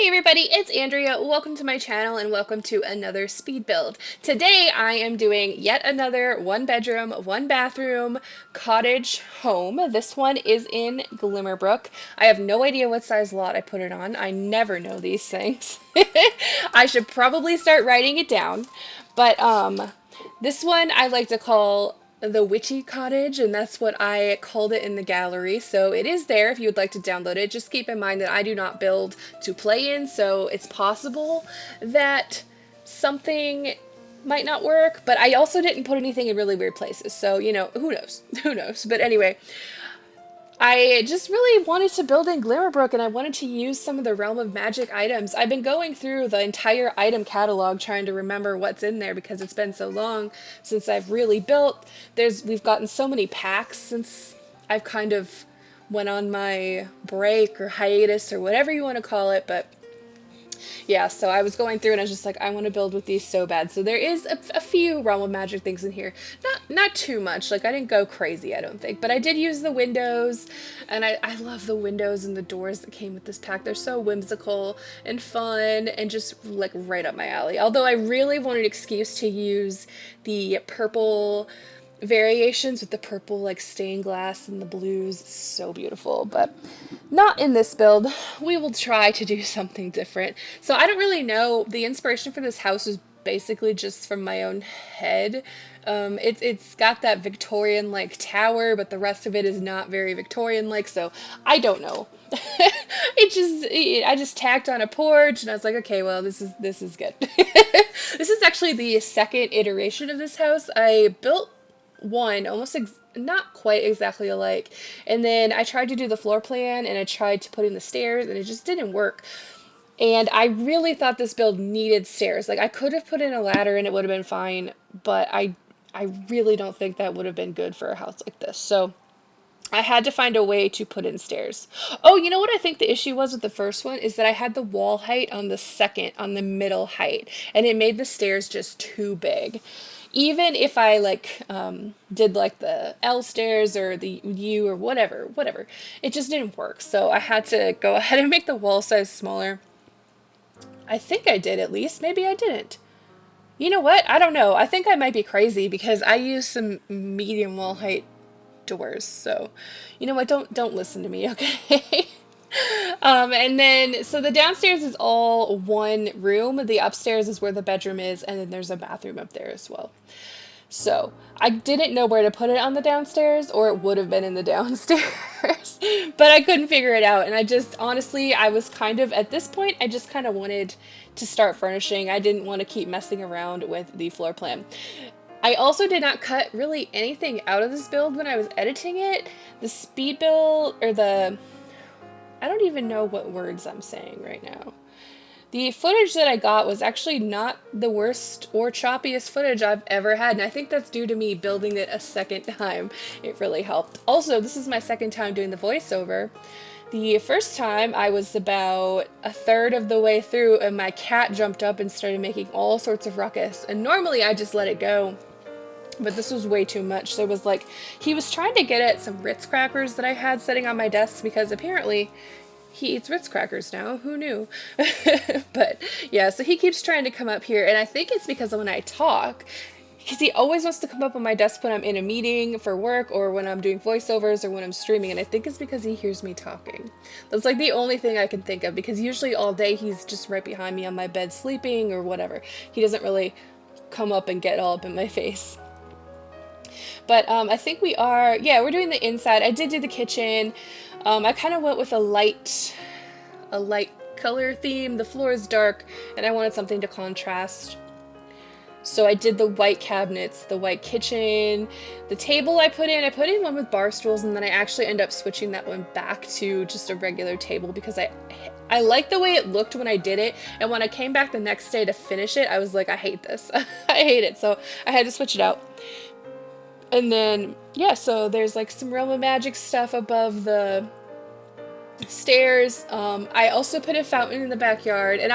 Hey everybody, it's Andrea. Welcome to my channel and welcome to another speed build. Today I am doing yet another one bedroom, one bathroom cottage home. This one is in Glimmerbrook. I have no idea what size lot I put it on. I never know these things. I should probably start writing it down. But this one I like to call the Witchy Cottage, and that's what I called it in the gallery. So it is there if you would like to download it. Just keep in mind that I do not build to play in, so it's possible that something might not work, but I also didn't put anything in really weird places. So, you know, who knows? Who knows? But anyway, I just really wanted to build in Glimmerbrook, and I wanted to use some of the Realm of Magic items. I've been going through the entire item catalog trying to remember what's in there because it's been so long since I've really built. We've gotten so many packs since I've kind of went on my break or hiatus or whatever you want to call it, but yeah, so I was going through and I was just like, I want to build with these so bad. So there is a few Realm of Magic things in here. Not too much. Like, I didn't go crazy, I don't think. But I did use the windows, and I love the windows and the doors that came with this pack. They're so whimsical and fun and just, like, right up my alley. Although I really wanted an excuse to use the purple variations with the purple like stained glass and the blues. So beautiful, but not in this build. We will try to do something different. So I don't really know. The inspiration for this house was basically just from my own head. It's got that Victorian like tower, but the rest of it is not very Victorian like, so I don't know. I just tacked on a porch and I was like, okay, well, this is good. This is actually the second iteration of this house. I built one not quite exactly alike, and then I tried to do the floor plan and I tried to put in the stairs and it just didn't work. And I really thought this build needed stairs. Like, I could have put in a ladder and it would have been fine, but I really don't think that would have been good for a house like this. So I had to find a way to put in stairs. Oh, you know what I think the issue was with the first one is that I had the wall height on the middle height, and it made the stairs just too big. Even if I like did like the L stairs or the U or whatever, it just didn't work. So I had to go ahead and make the wall size smaller. I think I did, at least. Maybe I didn't. You know what? I don't know. I think I might be crazy because I used some medium wall height doors. So, you know what? Don't listen to me, okay? And then, so the downstairs is all one room. The upstairs is where the bedroom is, and then there's a bathroom up there as well. So, I didn't know where to put it on the downstairs, or it would have been in the downstairs, but I couldn't figure it out, and I just, honestly, I was kind of, at this point, I just kind of wanted to start furnishing. I didn't want to keep messing around with the floor plan. I also did not cut really anything out of this build when I was editing it. The speed build, or I don't even know what words I'm saying right now. The footage that I got was actually not the worst or choppiest footage I've ever had, and I think that's due to me building it a second time. It really helped. Also, this is my second time doing the voiceover. The first time I was about a third of the way through and my cat jumped up and started making all sorts of ruckus, and normally I just let it go. But this was way too much. There was like, he was trying to get at some Ritz crackers that I had sitting on my desk because apparently he eats Ritz crackers now. Who knew? But yeah, so he keeps trying to come up here, and I think it's because when I talk, because he always wants to come up on my desk when I'm in a meeting for work or when I'm doing voiceovers or when I'm streaming, and I think it's because he hears me talking. That's like the only thing I can think of, because usually all day he's just right behind me on my bed sleeping or whatever. He doesn't really come up and get all up in my face. But I think we're doing the inside. I did do the kitchen. I kind of went with a light color theme. The floor is dark, and I wanted something to contrast. So I did the white cabinets, the white kitchen, the table I put in one with bar stools, and then I actually ended up switching that one back to just a regular table because I liked the way it looked when I did it, and when I came back the next day to finish it, I was like, I hate this. I hate it, so I had to switch it out. And then, yeah, so there's like some Realm of Magic stuff above the stairs. I also put a fountain in the backyard, and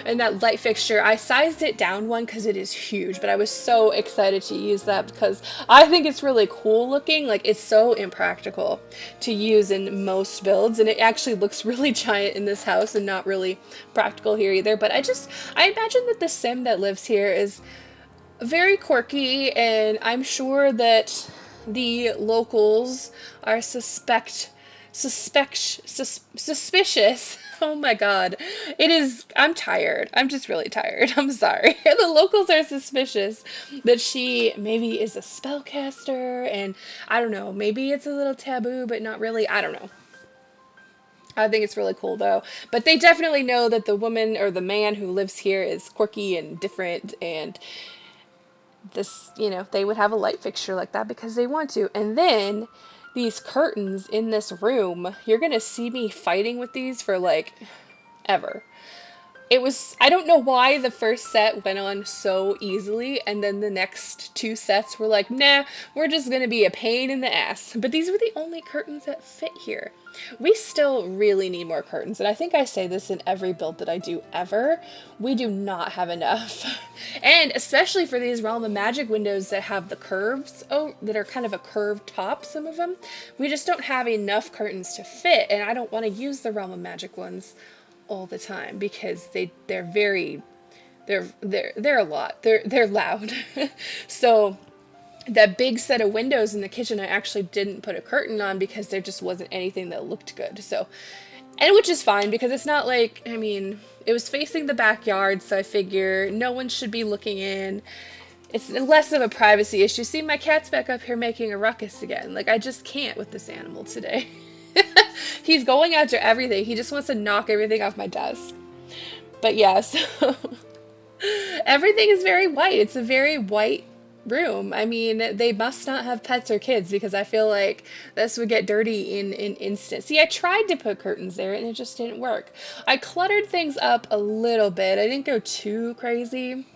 and that light fixture. I sized it down one because it is huge, but I was so excited to use that because I think it's really cool looking. Like, it's so impractical to use in most builds, and it actually looks really giant in this house and not really practical here either. But I imagine that the sim that lives here is very quirky, and I'm sure that the locals are suspicious. Oh my god. I'm tired. I'm just really tired. I'm sorry. The locals are suspicious that she maybe is a spellcaster, and I don't know, maybe it's a little taboo, but not really. I don't know. I think it's really cool though. But they definitely know that the woman or the man who lives here is quirky and different, and this, they would have a light fixture like that because they want to. And then these curtains in this room, you're gonna see me fighting with these for like ever. I don't know why the first set went on so easily, and then the next two sets were like, nah, we're just gonna be a pain in the ass. But these were the only curtains that fit here. We still really need more curtains, and I think I say this in every build that I do ever. We do not have enough. And especially for these Realm of Magic windows that have the curves, that are kind of a curved top, some of them, we just don't have enough curtains to fit, and I don't want to use the Realm of Magic ones all the time because they're a lot. They're loud. So that big set of windows in the kitchen, I actually didn't put a curtain on because there just wasn't anything that looked good. So, and which is fine because it's not like, I mean, it was facing the backyard, so I figure no one should be looking in. It's less of a privacy issue. See, my cat's back up here making a ruckus again. Like, I just can't with this animal today. He's going after everything. He just wants to knock everything off my desk. But yeah, so everything is very white. It's a very white room. I mean, they must not have pets or kids because I feel like this would get dirty in an instant. See, I tried to put curtains there and it just didn't work. I cluttered things up a little bit. I didn't go too crazy.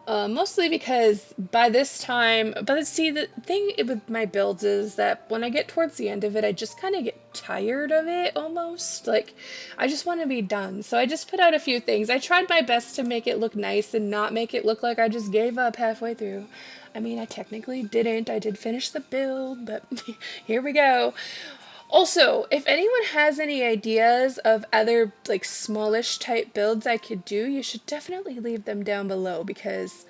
Mostly because by this time, but see, the thing with my builds is that when I get towards the end of it, I just kind of get tired of it almost. Like, I just want to be done. So I just put out a few things. I tried my best to make it look nice and not make it look like I just gave up halfway through. I mean, I technically didn't. I did finish the build, but here we go. Also, if anyone has any ideas of other like smallish type builds I could do, you should definitely leave them down below because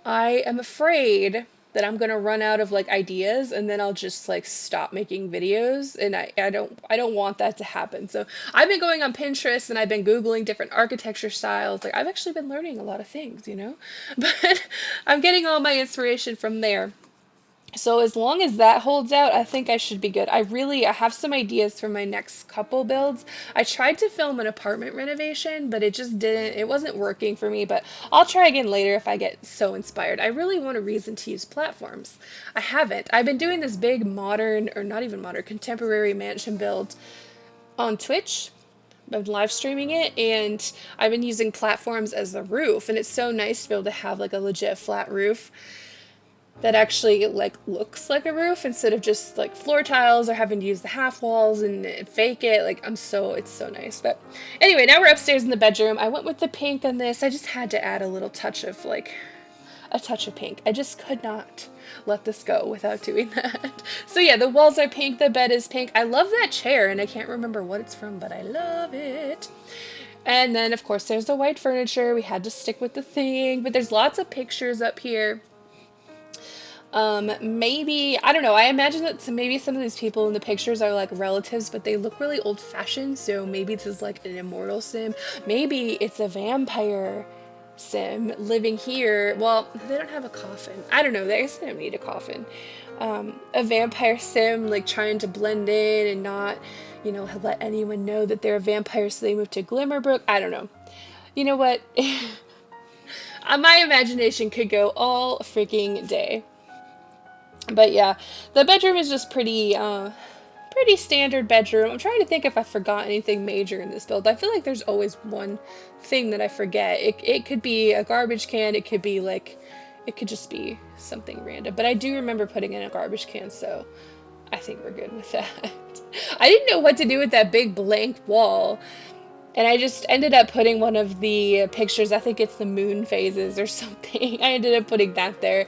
I am afraid that I'm gonna run out of like ideas and then I'll just like stop making videos, and I don't want that to happen. So I've been going on Pinterest and I've been Googling different architecture styles. Like, I've actually been learning a lot of things, but I'm getting all my inspiration from there. So as long as that holds out, I think I should be good. I have some ideas for my next couple builds. I tried to film an apartment renovation, but it wasn't working for me, but I'll try again later if I get so inspired. I really want a reason to use platforms. I haven't. I've been doing this big modern, or not even modern, contemporary mansion build on Twitch. I've been live streaming it, and I've been using platforms as the roof, and it's so nice to be able to have like a legit flat roof that actually like looks like a roof instead of just like floor tiles or having to use the half walls and fake it. Like, it's so nice. But anyway, now we're upstairs in the bedroom. I went with the pink on this. I just had to add a touch of pink. I just could not let this go without doing that. So yeah, the walls are pink, the bed is pink. I love that chair, and I can't remember what it's from, but I love it. And then of course there's the white furniture. We had to stick with the thing, but there's lots of pictures up here. Maybe, I don't know, I imagine that maybe some of these people in the pictures are like relatives, but they look really old-fashioned, so maybe this is like an immortal sim. Maybe it's a vampire sim living here. Well, they don't have a coffin. I don't know, I guess they don't need a coffin. A vampire sim like trying to blend in and not, let anyone know that they're a vampire, so they move to Glimmerbrook. I don't know. You know what? My imagination could go all freaking day. But yeah, the bedroom is just pretty standard bedroom. I'm trying to think if I forgot anything major in this build. I feel like there's always one thing that I forget. It could be a garbage can. It could be it could just be something random. But I do remember putting in a garbage can, so I think we're good with that. I didn't know what to do with that big blank wall. And I just ended up putting one of the pictures, I think it's the moon phases or something. I ended up putting that there.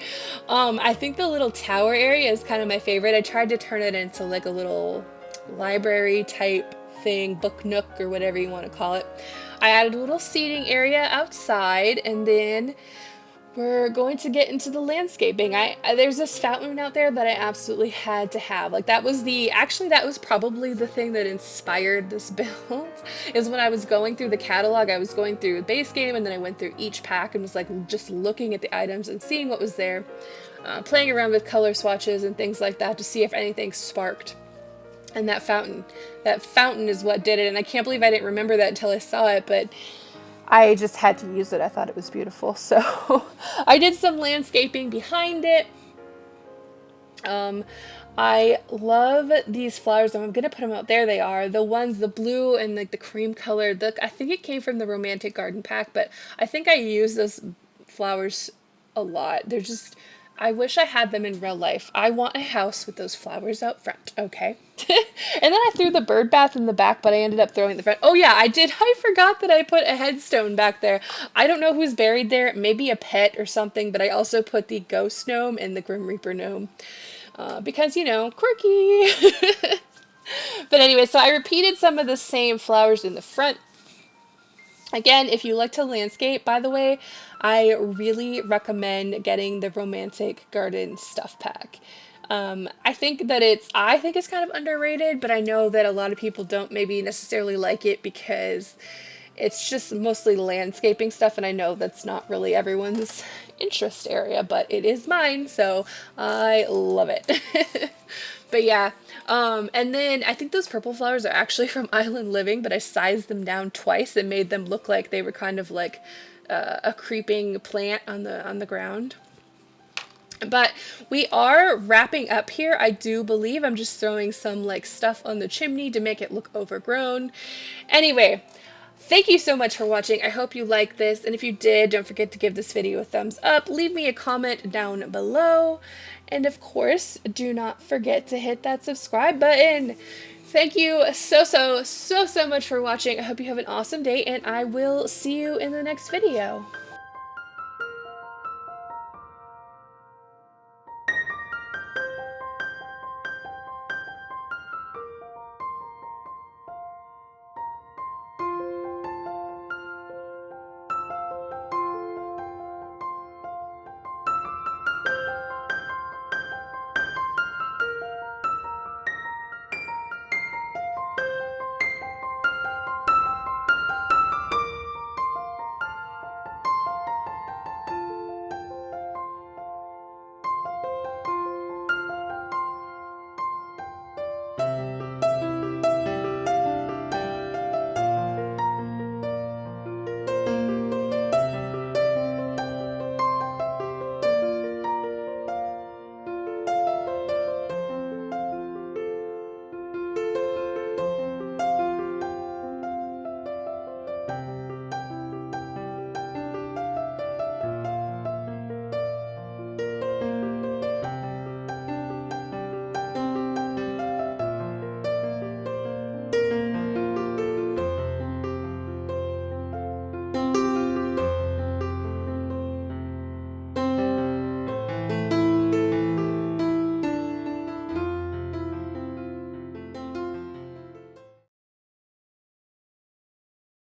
I think the little tower area is kind of my favorite. I tried to turn it into like a little library type thing, book nook or whatever you want to call it. I added a little seating area outside, and then we're going to get into the landscaping. There's this fountain out there that I absolutely had to have. Like that was that was probably the thing that inspired this build. Is when I was going through the catalog, I was going through the base game, and then I went through each pack and was like just looking at the items and seeing what was there, playing around with color swatches and things like that to see if anything sparked. And that fountain is what did it. And I can't believe I didn't remember that until I saw it, but I just had to use it. I thought it was beautiful. So I did some landscaping behind it. I love these flowers. I'm going to put them out. There they are. The ones, the blue and like the cream colored. I think it came from the Romantic Garden pack, but I think I use those flowers a lot. They're just, I wish I had them in real life. I want a house with those flowers out front, okay? And then I threw the bird bath in the back, but I ended up throwing the front. Oh yeah, I did. I forgot that I put a headstone back there. I don't know who's buried there. Maybe a pet or something, but I also put the ghost gnome and the Grim Reaper gnome. Because, you know, quirky. But anyway, so I repeated some of the same flowers in the front. Again, if you like to landscape, by the way, I really recommend getting the Romantic Garden stuff pack. I think it's kind of underrated, but I know that a lot of people don't maybe necessarily like it because it's just mostly landscaping stuff, and I know that's not really everyone's interest area, but it is mine, so I love it. But yeah, and then I think those purple flowers are actually from Island Living, but I sized them down twice and made them look like they were kind of like a creeping plant on the ground. But we are wrapping up here, I do believe. I'm just throwing some like stuff on the chimney to make it look overgrown. Anyway, thank you so much for watching. I hope you liked this, and if you did, don't forget to give this video a thumbs up. Leave me a comment down below, and of course, do not forget to hit that subscribe button. Thank you so much for watching. I hope you have an awesome day, and I will see you in the next video.